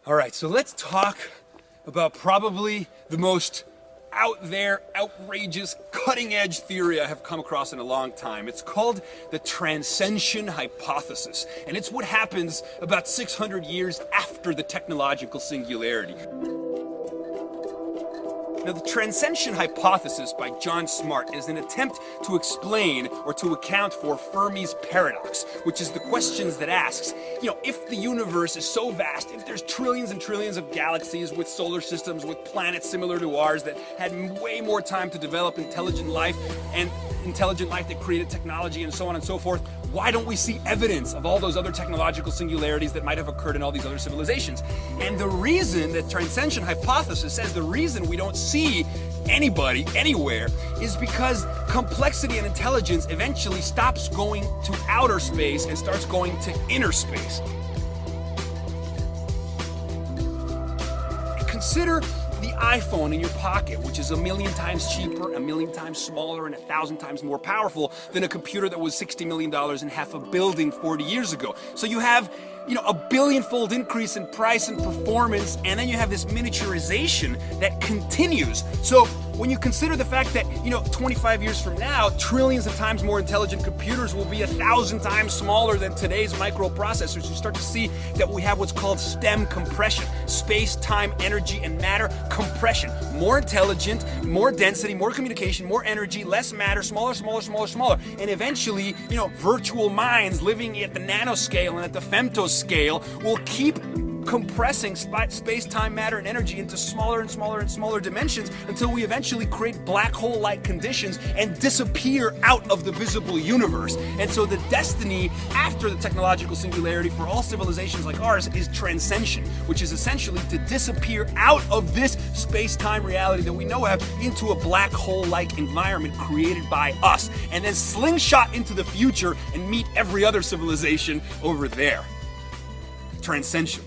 All right, so let's talk about probably the most out there, outrageous, cutting-edge theory I have come across in a long time. It's called the Transcension Hypothesis, and it's what happens about 600 years after the technological singularity. Now, the Transcension Hypothesis by John Smart is an attempt to explain or to account for Fermi's paradox, which is the questions that asks, if the universe is so vast, if there's trillions and trillions of galaxies with solar systems, with planets similar to ours that had way more time to develop intelligent life and intelligent life that created technology and so on and so forth, why don't we see evidence of all those other technological singularities that might have occurred in all these other civilizations? And the reason that Transcension Hypothesis says the reason we don't see anybody anywhere is because complexity and intelligence eventually stops going to outer space and starts going to inner space. Consider the iPhone in your pocket, which is 1,000,000 times cheaper, 1,000,000 times smaller, and 1,000 times more powerful than a computer that was $60 million and half a building 40 years ago. So you have, a billion-fold increase in price and performance, and then you have this miniaturization that continues. So when you consider the fact that, 25 years from now, trillions of times more intelligent computers will be 1,000 times smaller than today's microprocessors, you start to see that we have what's called STEM compression, space, time, energy, and matter compression. More intelligent, more density, more communication, more energy, less matter, smaller, smaller, smaller, smaller. And eventually, virtual minds living at the nanoscale and at the femtoscale will keep compressing space, time, matter, and energy into smaller and smaller and smaller dimensions until we eventually create black hole-like conditions and disappear out of the visible universe. And so the destiny after the technological singularity for all civilizations like ours is transcension, which is essentially to disappear out of this space-time reality that we know of into a black hole-like environment created by us, and then slingshot into the future and meet every other civilization over there. Transcension.